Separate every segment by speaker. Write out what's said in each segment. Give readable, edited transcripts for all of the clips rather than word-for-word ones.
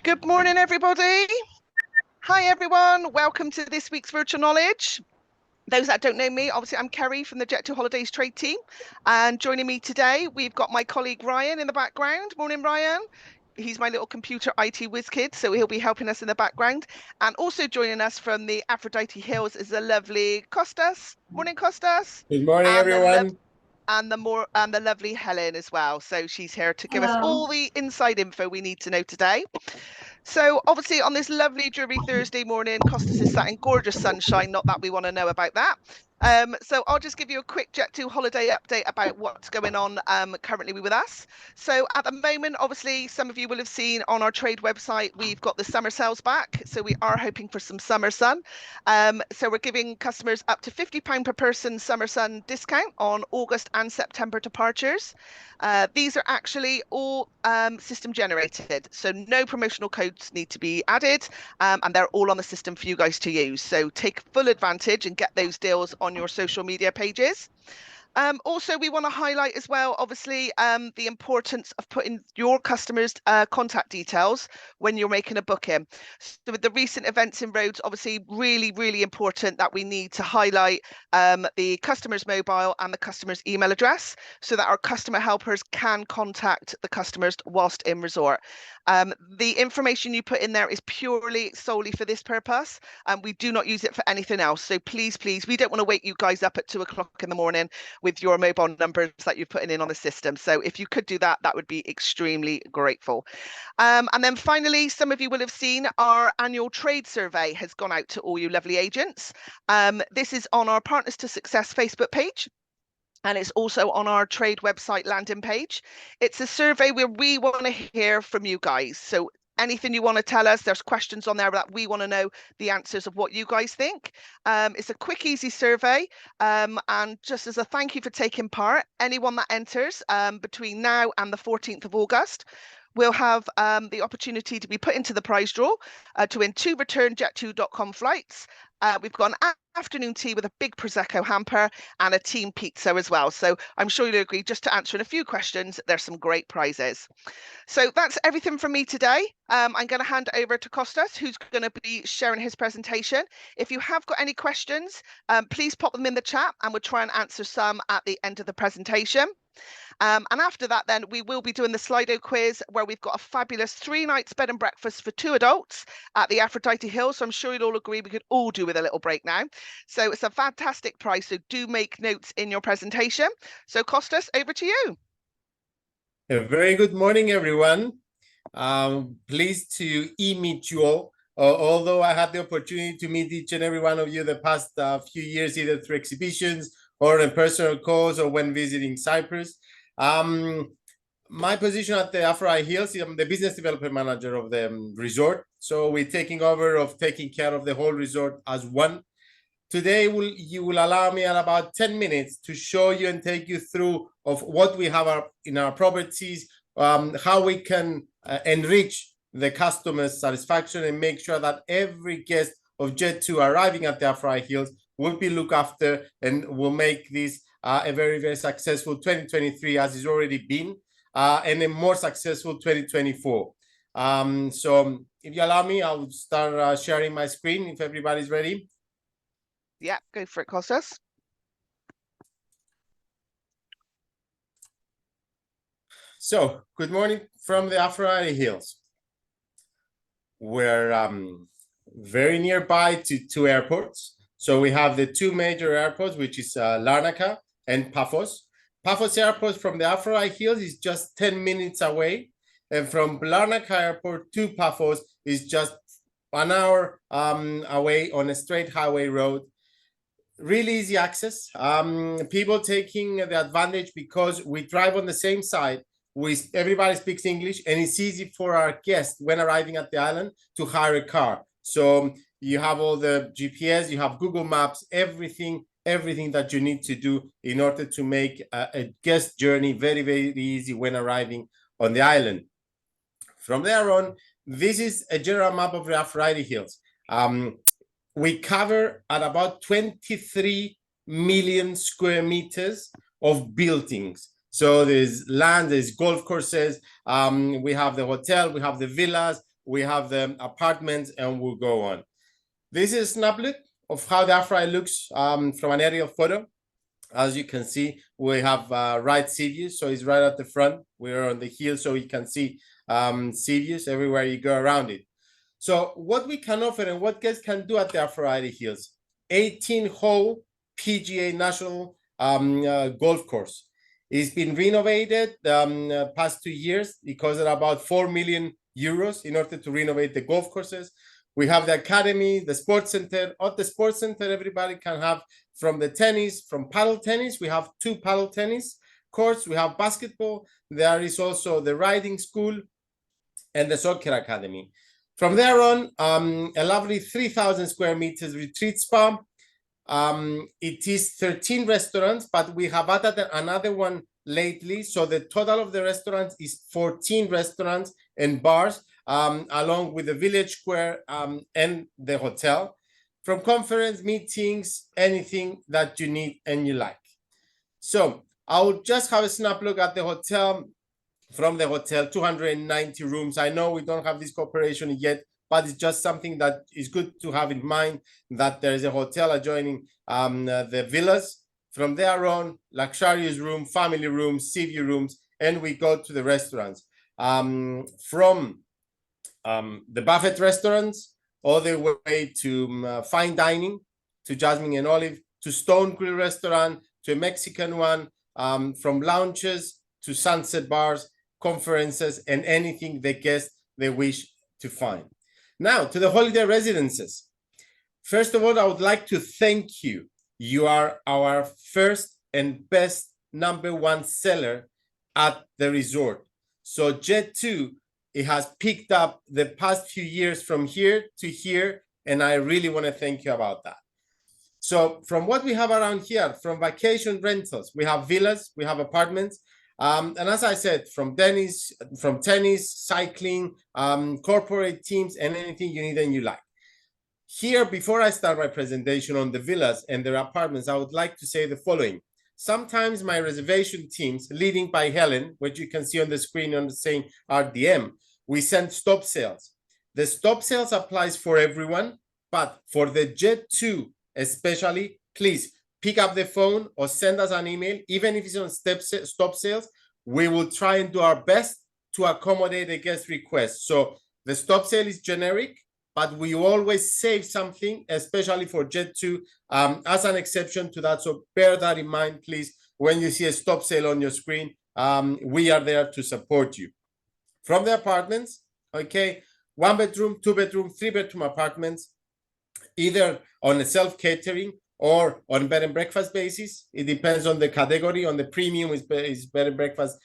Speaker 1: Good morning, everybody. Hi, everyone. Welcome to this week's Virtual Knowledge. Those that don't know me, obviously, I'm Kerry from the Jet2holidays trade team. And joining me today, we've got my colleague Ryan in the background. Morning, Ryan. He's my little computer IT whiz kid, so he'll be helping us in the background. And also joining us from the Aphrodite Hills is the lovely Costas. Morning, Costas.
Speaker 2: Good morning,
Speaker 1: And
Speaker 2: everyone.
Speaker 1: the lovely Helen as well. So she's here to give us
Speaker 3: Hello.
Speaker 1: all the inside info we need to know today. So obviously on this lovely dreary Thursday morning, Costas is sat in gorgeous sunshine, not that we want to know about that. So I'll just give you a quick Jet2 holiday update about what's going on currently with us. So at the moment, obviously, some of you will have seen on our trade website, we've got the summer sales back. So we are hoping for some summer sun. So we're giving customers up to £50 per person summer sun discount on August and September departures. These are actually all system generated, so no promotional codes need to be added, and they're all on the system for you guys to use. So take full advantage and get those deals on your social media pages. Also, we want to highlight as well, obviously, the importance of putting your customers' contact details when you're making a booking. So with the recent events in Rhodes, obviously, really important that we need to highlight the customer's mobile and the customer's email address so that our customer helpers can contact the customers whilst in resort. The information you put in there is purely solely for this purpose, and we do not use it for anything else. So please, we don't want to wake you guys up at 2 o'clock in the morning with your mobile numbers that you're putting in on the system. So if you could do that, that would be extremely grateful. And then finally, some of you will have seen our annual trade survey has gone out to all you lovely agents. This is on our Partners to Success Facebook page. And it's also on our trade website landing page. It's a survey where we want to hear from you guys. So anything you want to tell us, there's questions on there that we want to know the answers of what you guys think. It's a quick, easy survey. And just as a thank you for taking part, anyone that enters between now and the 14th of August, we'll have the opportunity to be put into the prize draw to win 2 return Jet2.com flights. We've got an afternoon tea with a big Prosecco hamper and a team pizza as well. So I'm sure you'll agree, just to answer in a few questions, there's some great prizes. So that's everything from me today. I'm going to hand over to Costas, who's going to be sharing his presentation. If you have got any questions, please pop them in the chat and we'll try and answer some at the end of the presentation. And after that, then we will be doing the Slido quiz, where we've got a fabulous 3 nights bed and breakfast for 2 adults at the Aphrodite Hills. So I'm sure you'll all agree we could all do with a little break now. So it's a fantastic price. So do make notes in your presentation. So Costas, over to you.
Speaker 2: A very good morning, everyone. Pleased to meet you all. Although I had the opportunity to meet each and every one of you the past few years, either through exhibitions or in personal calls or when visiting Cyprus. My position at the Aphrodite Hills, I'm the business development manager of the resort. So we're taking care of the whole resort as one. Today, you will allow me in about 10 minutes to show you and take you through of what we have in our properties, how we can enrich the customer's satisfaction and make sure that every guest of Jet2 arriving at the Aphrodite Hills will be looked after and will make this a very successful 2023, as it's already been, and a more successful 2024. So if you allow me, I'll start sharing my screen if everybody's ready.
Speaker 1: Yeah, go for it, Costas.
Speaker 2: So, good morning from the Aphrodite Hills. We're very nearby to 2 airports. So we have the 2 major airports, which is Larnaca and Paphos. Paphos Airport from the Aphrodite Hills is just 10 minutes away. And from Larnaca Airport to Paphos is just 1 hour away on a straight highway road. Really easy access. People taking the advantage because we drive on the same side. Everybody speaks English, and it's easy for our guests when arriving at the island to hire a car. So you have all the GPS, you have Google Maps, everything that you need to do in order to make a guest journey very easy when arriving on the island. From there on, this is a general map of the Aphrodite Hills. We cover at about 23 million square meters of buildings. So there's land, there's golf courses, we have the hotel, we have the villas, we have the apartments, and we'll go on. This is a snap look of how the Aphrodite looks from an aerial photo. As you can see, we have right sea views, so it's right at the front. We're on the hill, so you can see sea views everywhere you go around it. So what we can offer and what guests can do at the Aphrodite Hills, 18-hole PGA National golf course. It's been renovated past 2 years. It costed about 4 million euros in order to renovate the golf courses. We have the academy, the sports center. At the sports center, everybody can have from the tennis, from paddle tennis. We have 2 paddle tennis courts. We have basketball. There is also the riding school and the soccer academy. From there on, a lovely 3,000 square meters retreat spa. It is 13 restaurants, but we have added another one lately. So the total of the restaurants is 14 restaurants and bars, along with the village square and the hotel. From conference, meetings, anything that you need and you like. So I'll just have a snap look at the hotel. From the hotel, 290 rooms. I know we don't have this cooperation yet, but it's just something that is good to have in mind, that there is a hotel adjoining the villas. From there on, luxurious room, family rooms, sea view rooms, and we go to the restaurants. From the buffet restaurants all the way to fine dining, to Jasmine and Olive, to Stone Grill restaurant, to a Mexican one, from lounges to sunset bars, conferences, and anything the guests they wish to find. Now to the holiday residences. First of all, I would like to thank you. You are our first and best #1 seller at the resort. So Jet2, it has picked up the past few years from here to here, and I really want to thank you about that. So from what we have around here, from vacation rentals, we have villas, we have apartments, and as I said, from tennis, cycling, corporate teams, and anything you need and you like. Here, before I start my presentation on the villas and their apartments, I would like to say the following. Sometimes my reservation teams, leading by Helen, which you can see on the screen on the same RDM, we send stop sales. The stop sales applies for everyone, but for the Jet2 especially, please pick up the phone or send us an email. Even if it's on stop sales, we will try and do our best to accommodate a guest request. So the stop sale is generic, but we always save something, especially for Jet2, as an exception to that. So bear that in mind, please. When you see a stop sale on your screen, we are there to support you. From the apartments, okay, 1 bedroom, 2 bedroom, 3 bedroom apartments, either on a self-catering or on bed and breakfast basis. It depends on the category. On the premium is bed and breakfast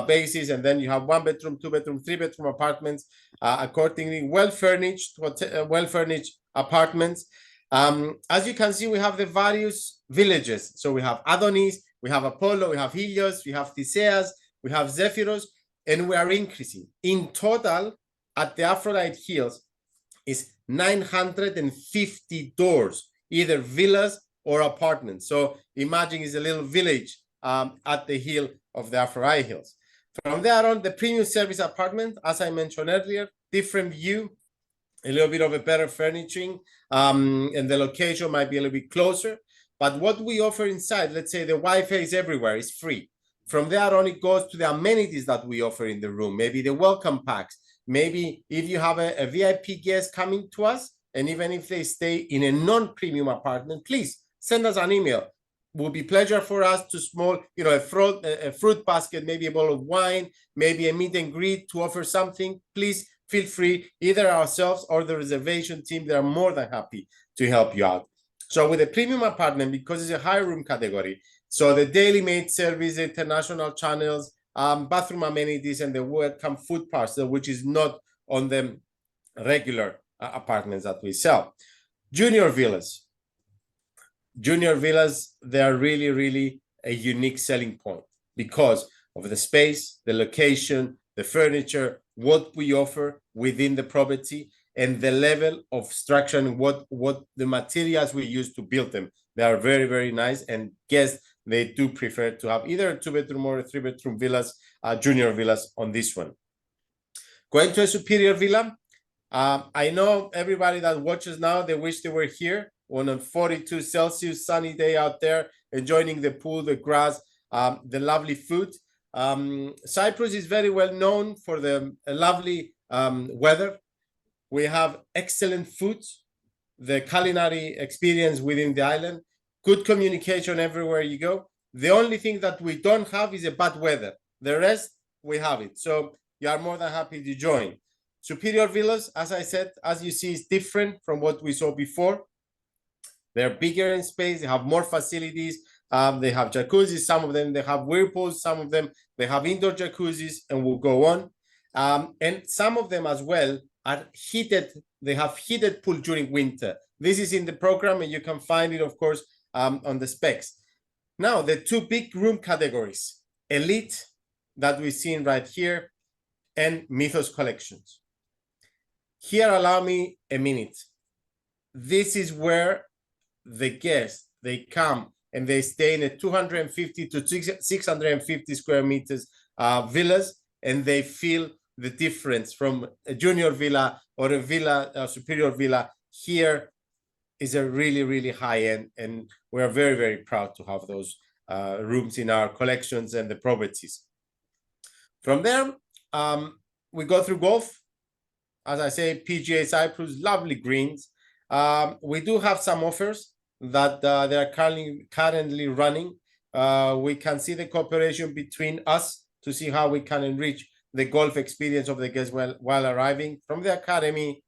Speaker 2: basis, and then you have 1 bedroom, 2 bedroom, 3 bedroom apartments, accordingly well-furnished apartments. As you can see, we have the various villages. So we have Adonis, we have Apollo, we have Helios, we have Theseus, we have Zephyros, and we are increasing. In total, at the Aphrodite Hills is 950 doors, either villas or apartments. So imagine it's a little village at the hill of the Aphrodite Hills. From there on, the premium service apartment, as I mentioned earlier, different view, a little bit of a better furnishing, and the location might be a little bit closer. But what we offer inside, let's say the Wi-Fi is everywhere, is free. From there on, it goes to the amenities that we offer in the room, maybe the welcome packs. Maybe if you have a VIP guest coming to us, and even if they stay in a non-premium apartment, please send us an email. It will be a pleasure for us to a fruit basket, maybe a bottle of wine, maybe a meet and greet to offer something. Please feel free, either ourselves or the reservation team, they are more than happy to help you out. So with a premium apartment, because it's a high room category, so the daily maid service, international channels, bathroom amenities, and the welcome food parcel, which is not on the regular apartments that we sell. Junior villas. Junior villas, they are really, really a unique selling point because of the space, the location, the furniture, what we offer within the property, and the level of structure and what the materials we use to build them. They are very, very nice, and guests they do prefer to have either a 2-bedroom or a 3-bedroom villas, junior villas on this one. Going to a superior villa. I know everybody that watches now, they wish they were here on a 42 Celsius sunny day out there, enjoying the pool, the grass, the lovely food. Cyprus is very well known for the lovely weather. We have excellent food, the culinary experience within the island, good communication everywhere you go. The only thing that we don't have is a bad weather. The rest, we have it. So you are more than happy to join. Superior villas, as I said, as you see, is different from what we saw before. They're bigger in space. They have more facilities. They have jacuzzis. Some of them, they have whirlpools. Some of them, they have indoor jacuzzis, and we'll go on. And some of them as well are heated. They have heated pool during winter. This is in the program, and you can find it, of course, on the specs. Now, the two big room categories, Elite, that we've seen right here, and Mythos collections. Here, allow me a minute. This is where the guests, they come and they stay in a 250 to 650 square meters villas, and they feel the difference from a junior villa or a villa, a superior villa. Here is a really, really high end, and we're very, very proud to have those rooms in our collections and the properties. From there, we go through golf. As I say, PGA Cyprus, lovely greens. We do have some offers that they are currently running. We can see the cooperation between us to see how we can enrich the golf experience of the guests while arriving. From the academy,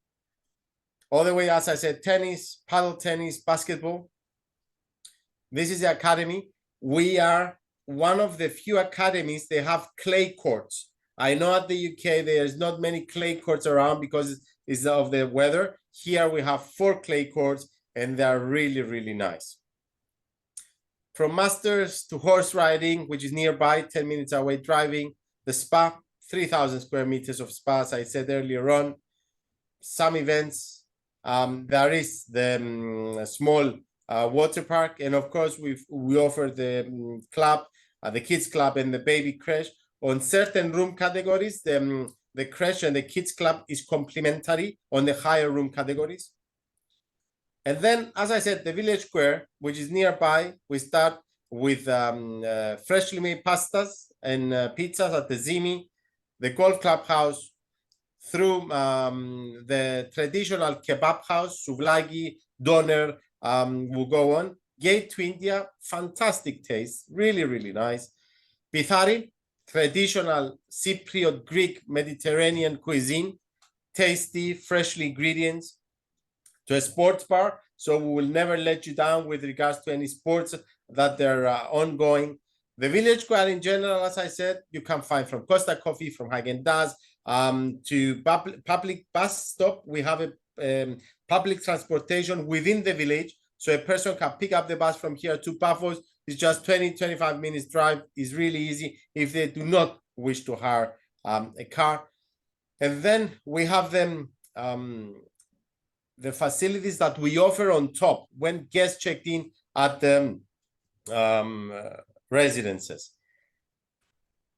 Speaker 2: all the way, as I said, tennis, paddle tennis, basketball. This is the academy. We are one of the few academies, they have clay courts. I know at the UK, there's not many clay courts around because it's of the weather. Here we have 4 clay courts, and they are really, really nice. From masters to horse riding, which is nearby, 10 minutes away driving. The spa, 3,000 square meters of spa, as I said earlier on. Some events. There is the small water park. And of course, we offer the club, the kids club and the baby creche. On certain room categories, the creche and the kids club is complimentary on the higher room categories. And then, as I said, the village square, which is nearby, we start with freshly made pastas and pizzas at the Zimi, the golf clubhouse, through the traditional kebab house, souvlaki, doner, will go on. Gate to India, fantastic taste, really, really nice. Pithari, traditional Cypriot Greek Mediterranean cuisine, tasty, freshly ingredients. To a sports bar, so we will never let you down with regards to any sports that they're ongoing. The village square in general, as I said, you can find from Costa Coffee, from Häagen-Dazs, to public bus stop. We have a public transportation within the village, so a person can pick up the bus from here to Paphos. It's just 20-25 minutes drive. It's really easy if they do not wish to hire a car. And then we have them the facilities that we offer on top when guests checked in at the residences.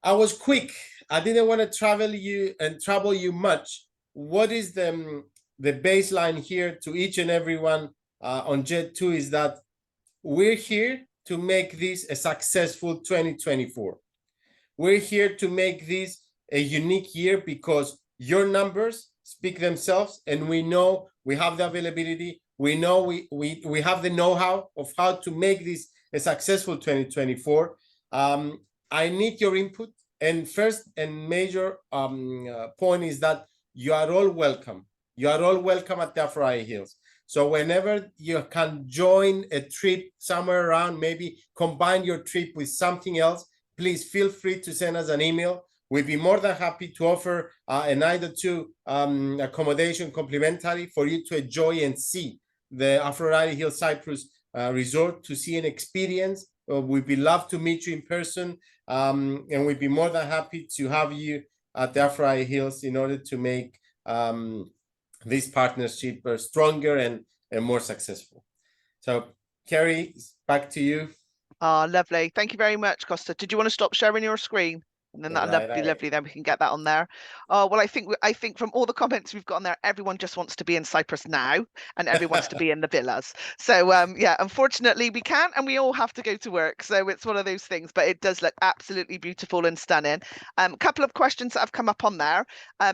Speaker 2: I was quick. I didn't want to trouble you much. What is the baseline here to each and everyone on Jet2 is that we're here to make this a successful 2024. We're here to make this a unique year because your numbers speak themselves, and we know we have the availability. We know we have the know-how of how to make this a successful 2024. I need your input. And first and major point is that you are all welcome. You are all welcome at the Aphrodite Hills. So whenever you can join a trip somewhere around, maybe combine your trip with something else, please feel free to send us an email. We'd be more than happy to offer an either two accommodation complimentary for you to enjoy and see the Aphrodite Hill Cyprus resort, to see an experience. We'd be love to meet you in person, and we'd be more than happy to have you at the Aphrodite Hills in order to make this partnership stronger and more successful. So, Kerry, back to you.
Speaker 1: Ah, lovely. Thank you very much, Costa. Did you want to stop sharing your screen? And then that
Speaker 2: Right,
Speaker 1: lovely, lovely. Then we can get that on there. Oh, well, I think from all the comments we've got on there, everyone just wants to be in Cyprus now, and everyone wants to be in the villas. So yeah, unfortunately we can't, and we all have to go to work. So it's one of those things. But it does look absolutely beautiful and stunning. A couple of questions that have come up on there.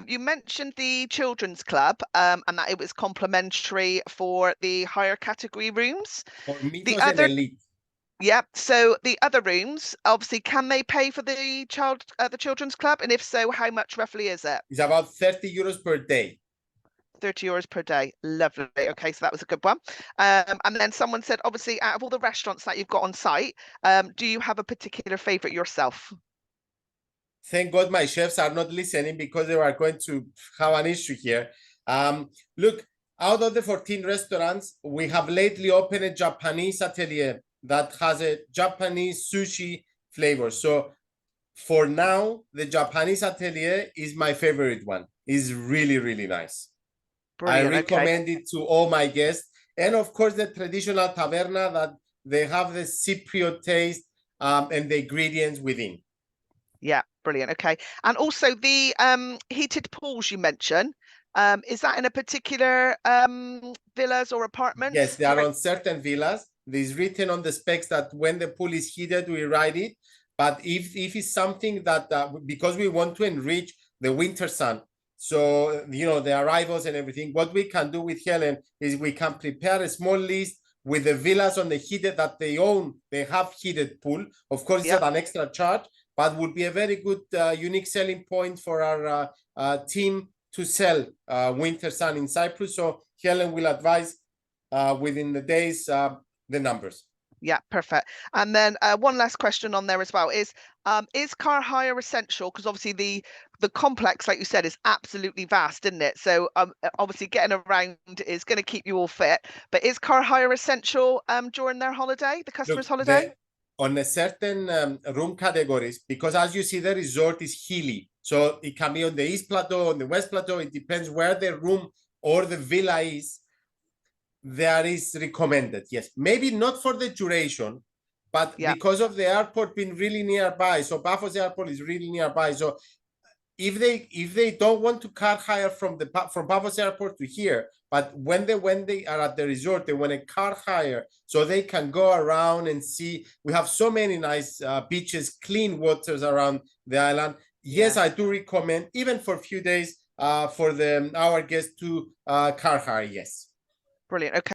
Speaker 1: You mentioned the children's club, and that it was complimentary for the higher category rooms.
Speaker 2: For
Speaker 1: The
Speaker 2: Mythos and
Speaker 1: other
Speaker 2: Elite.
Speaker 1: Yeah, so the other rooms, obviously, can they pay for the children's club? And if so, how much roughly is it?
Speaker 2: It's about 30 euros per day.
Speaker 1: 30 euros per day. Lovely. Okay, so that was a good one. And then someone said, obviously, out of all the restaurants that you've got on site, do you have a particular favorite yourself?
Speaker 2: Thank God my chefs are not listening because they are going to have an issue here. Look, out of the 14 restaurants, we have lately opened a Japanese atelier that has a Japanese sushi flavor. So for now, the Japanese atelier is my favorite one. It's really, really nice.
Speaker 1: Brilliant.
Speaker 2: I
Speaker 1: Okay.
Speaker 2: recommend it to all my guests. And of course, the traditional taverna that they have the Cypriot taste and the ingredients within.
Speaker 1: Yeah, brilliant. Okay. And also the heated pools you mentioned, is that in a particular villas or apartments?
Speaker 2: Yes, they are on certain villas. There's written on the specs that when the pool is heated, we write it. But if it's something that, because we want to enrich the winter sun, so, you know, the arrivals and everything, what we can do with Helen is we can prepare a small list with the villas on the heated that they own. They have heated pool. Of course, it's at an extra charge, but would be a very good unique selling point for our team to sell winter sun in Cyprus. So Helen will advise within the days the numbers.
Speaker 1: Yeah, perfect. And then one last question on there as well is car hire essential? Because obviously the complex, like you said, is absolutely vast, isn't it? So obviously getting around is going to keep you all fit. But is car hire essential during their holiday, the customer's holiday?
Speaker 2: On a certain room categories, because as you see, the resort is hilly. So it can be on the East Plateau, on the West Plateau. It depends where the room or the villa is. There is recommended, yes. Maybe not for the duration, but because of the airport being really nearby. So Paphos Airport is really nearby. So if they don't want to car hire from Paphos Airport to here, but when they are at the resort, they want a car hire so they can go around and see. We have so many nice beaches, clean waters around the island. Yes, I do recommend, even for a few days, for our guests to car hire. Yes.
Speaker 1: Brilliant. Okay.